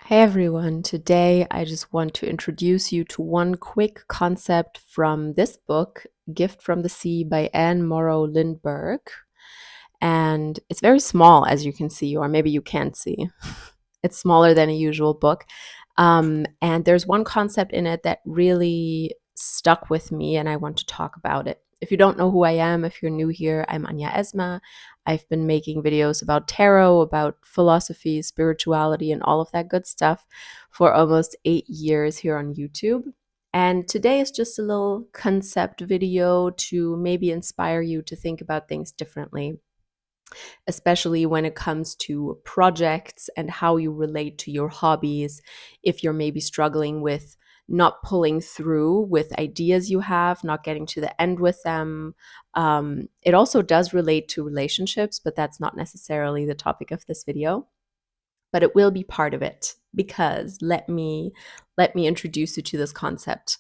Hey everyone, today I just want to introduce you to one quick concept from this book, Gift from the Sea by Morrow Lindbergh. And it's very small, as you can see, or maybe you can't see. It's smaller than a usual book. And there's one concept in it that really stuck with me, and I want to talk about it. If you don't know who I am, if you're new here, I'm Anya Esma. I've been making videos about tarot, about philosophy, spirituality, and all of that good stuff for almost 8 years here on YouTube. And today is just a little concept video to maybe inspire you to think about things differently, especially when it comes to projects and how you relate to your hobbies. If you're maybe struggling with not pulling through with ideas you have, not getting to the end with them. It also does relate to relationships, but that's not necessarily the topic of this video. But it will be part of it because let me introduce you to this concept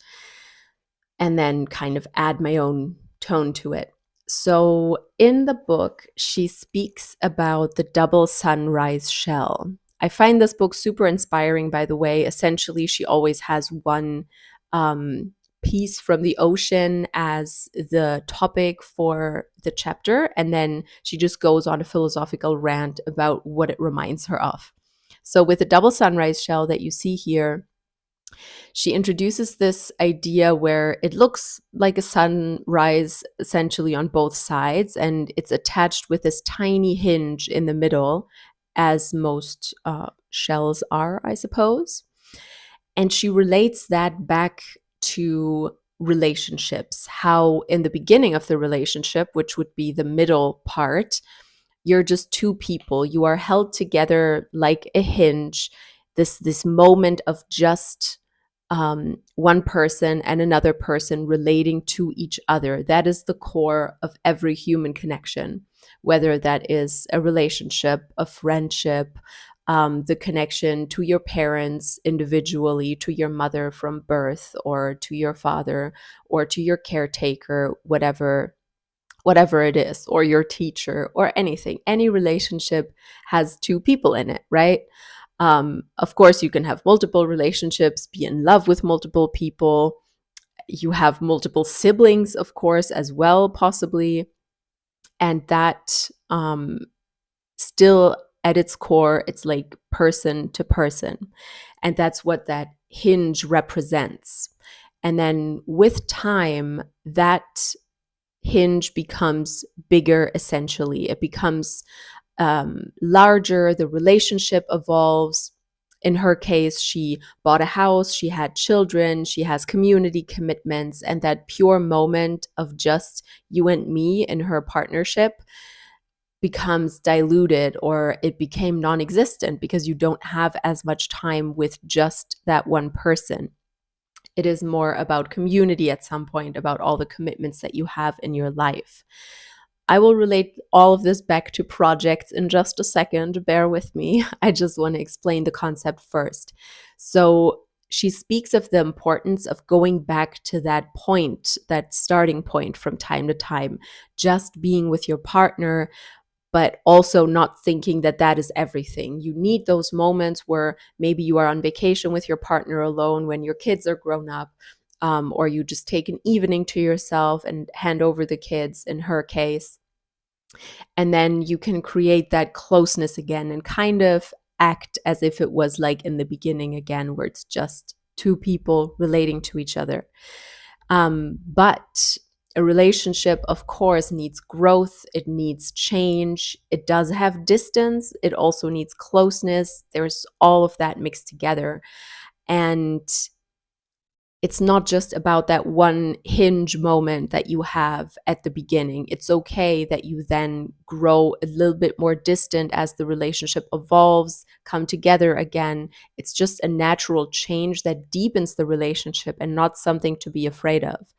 and then kind of add my own tone to it. So, in the book, she speaks about the double sunrise shell. I find this book super inspiring, by the way. Essentially, she always has one piece from the ocean as the topic for the chapter, and then she just goes on a philosophical rant about what it reminds her of. So, with the double sunrise shell that you see here, she introduces this idea where it looks like a sunrise essentially on both sides, and it's attached with this tiny hinge in the middle, as most shells are, I suppose. And she relates that back to relationships, how in the beginning of the relationship, which would be the middle part, you're just two people. You are held together like a hinge, this moment of just one person and another person relating to each other. That is the core of every human connection, whether that is a relationship, a friendship, the connection to your parents individually, to your mother from birth, or to your father, or to your caretaker, whatever it is, or your teacher, or anything. Any relationship has two people in it, right? Of course, you can have multiple relationships, be in love with multiple people. You have multiple siblings, of course, as well, possibly. And that still at its core, it's like person to person. And that's what that hinge represents. And then with time, that hinge becomes bigger, essentially. It becomes larger, the relationship evolves. In her case, she bought a house, she had children, she has community commitments, and that pure moment of just you and me in her partnership becomes diluted, or it became non existent because you don't have as much time with just that one person. It is more about community at some point, about all the commitments that you have in your life. I will relate all of this back to projects in just a second. Bear with me. I just want to explain the concept first. So, she speaks of the importance of going back to that point, that starting point from time to time, just being with your partner, but also not thinking that that is everything. You need those moments where maybe you are on vacation with your partner alone when your kids are grown up, or you just take an evening to yourself and hand over the kids, in her case. And then you can create that closeness again and kind of act as if it was like in the beginning again, where it's just two people relating to each other. But a relationship, of course, needs growth, it needs change, it does have distance, it also needs closeness. There's all of that mixed together. And it's not just about that one hinge moment that you have at the beginning. It's okay that you then grow a little bit more distant as the relationship evolves, come together again. It's just a natural change that deepens the relationship and not something to be afraid of.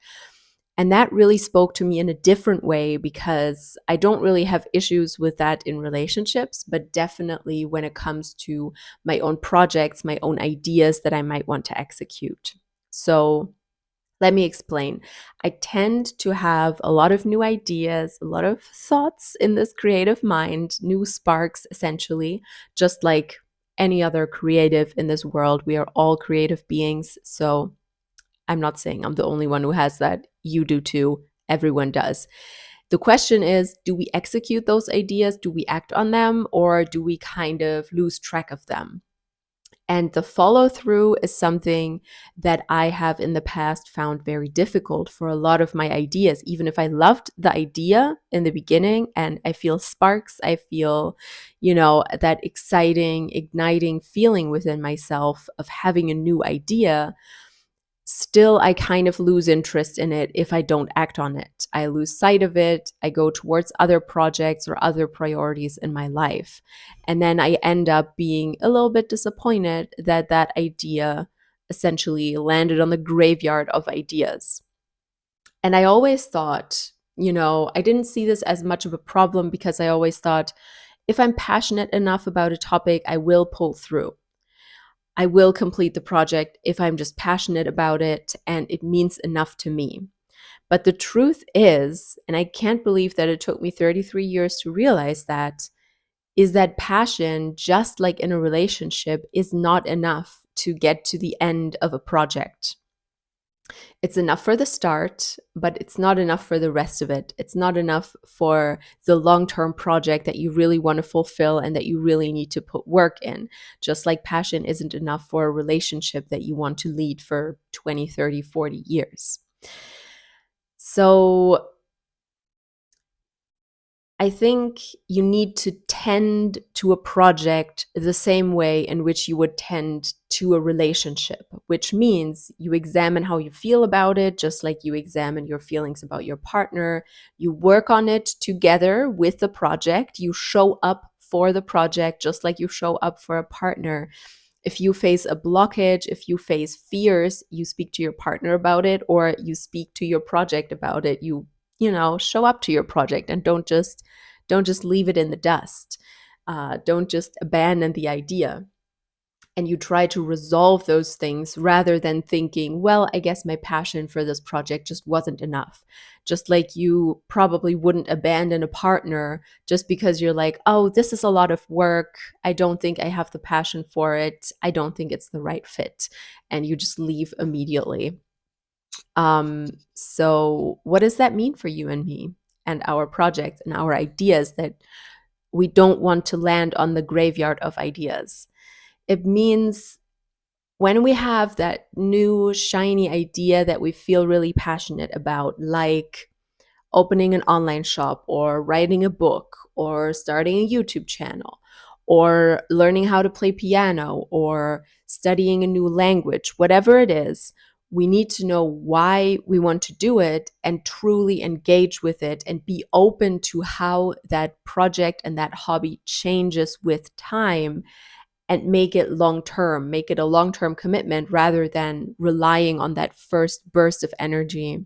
And that really spoke to me in a different way because I don't really have issues with that in relationships, but definitely when it comes to my own projects, my own ideas that I might want to execute. So let me explain. I tend to have a lot of new ideas, a lot of thoughts in this creative mind, new sparks essentially, just like any other creative in this world. We are all creative beings. So I'm not saying I'm the only one who has that. You do too. Everyone does. The question is, do we execute those ideas? Do we act on them? Or do we kind of lose track of them? And the follow through is something that I have in the past found very difficult for a lot of my ideas. Even if I loved the idea in the beginning and I feel sparks, I feel, that exciting, igniting feeling within myself of having a new idea, still I kind of lose interest in it if I don't act on it. I lose sight of it. I go towards other projects or other priorities in my life. And then I end up being a little bit disappointed that that idea essentially landed on the graveyard of ideas. And I always thought, I didn't see this as much of a problem because I always thought if I'm passionate enough about a topic, I will pull through. I will complete the project if I'm just passionate about it and it means enough to me. But the truth is, and I can't believe that it took me 33 years to realize that, is that passion, just like in a relationship, is not enough to get to the end of a project. It's enough for the start, but it's not enough for the rest of it. It's not enough for the long-term project that you really want to fulfill and that you really need to put work in. Just like passion isn't enough for a relationship that you want to lead for 20, 30, 40 years. So I think you need to tend to a project the same way in which you would tend to a relationship, which means you examine how you feel about it, just like you examine your feelings about your partner. You work on it together with the project. You show up for the project, just like you show up for a partner. If you face a blockage, if you face fears, you speak to your partner about it, or you speak to your project about it. You show up to your project and don't just leave it in the dust. Don't just abandon the idea. And you try to resolve those things rather than thinking, well, I guess my passion for this project just wasn't enough. Just like you probably wouldn't abandon a partner just because you're like, oh, this is a lot of work. I don't think I have the passion for it. I don't think it's the right fit. And you just leave immediately. So what does that mean for you and me and our projects and our ideas that we don't want to land on the graveyard of ideas? It means when we have that new shiny idea that we feel really passionate about, like opening an online shop or writing a book or starting a YouTube channel or learning how to play piano or studying a new language, whatever it is, we need to know why we want to do it and truly engage with it and be open to how that project and that hobby changes with time and make it long term, make it a long term commitment rather than relying on that first burst of energy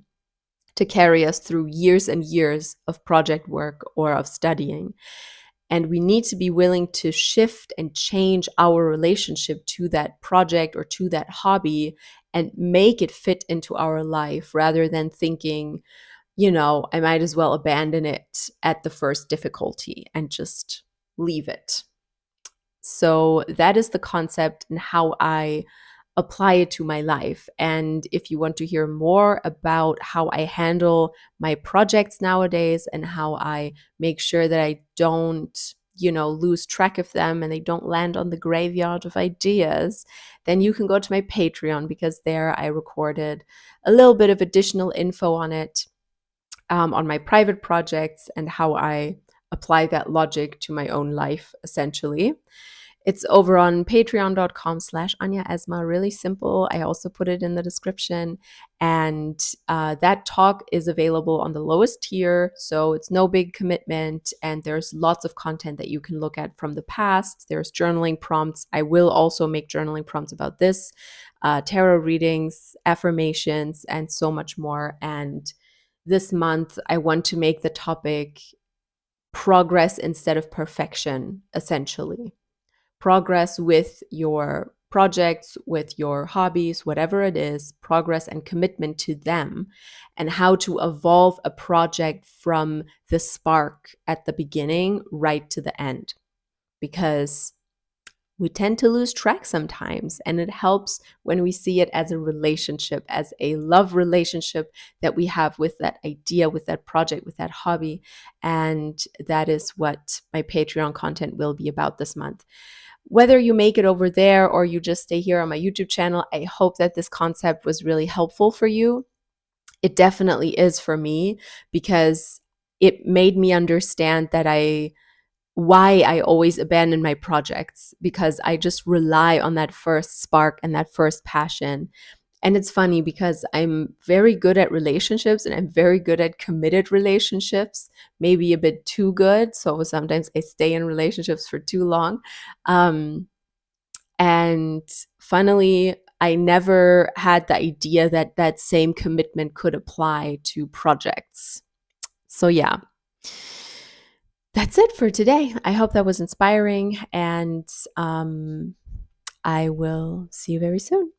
to carry us through years and years of project work or of studying. And we need to be willing to shift and change our relationship to that project or to that hobby and make it fit into our life rather than thinking, I might as well abandon it at the first difficulty and just leave it. So that is the concept and how I apply it to my life. And if you want to hear more about how I handle my projects nowadays and how I make sure that I don't, lose track of them and they don't land on the graveyard of ideas, then you can go to my Patreon because there I recorded a little bit of additional info on it, on my private projects and how I apply that logic to my own life, essentially. It's over on patreon.com/Anja Esma. Really simple. I also put it in the description. And that talk is available on the lowest tier. So it's no big commitment. And there's lots of content that you can look at from the past. There's journaling prompts. I will also make journaling prompts about this, tarot readings, affirmations, and so much more. And this month, I want to make the topic progress instead of perfection, essentially. Progress with your projects, with your hobbies, whatever it is, progress and commitment to them, and how to evolve a project from the spark at the beginning right to the end. Because we tend to lose track sometimes. And it helps when we see it as a relationship, as a love relationship that we have with that idea, with that project, with that hobby. And that is what my Patreon content will be about this month. Whether you make it over there or you just stay here on my YouTube channel, I hope that this concept was really helpful for you. It definitely is for me, because it made me understand that why I always abandon my projects, because I just rely on that first spark and that first passion. And it's funny because I'm very good at relationships and I'm very good at committed relationships, maybe a bit too good. So sometimes I stay in relationships for too long. And finally, I never had the idea that that same commitment could apply to projects. So, yeah, that's it for today. I hope that was inspiring, and I will see you very soon.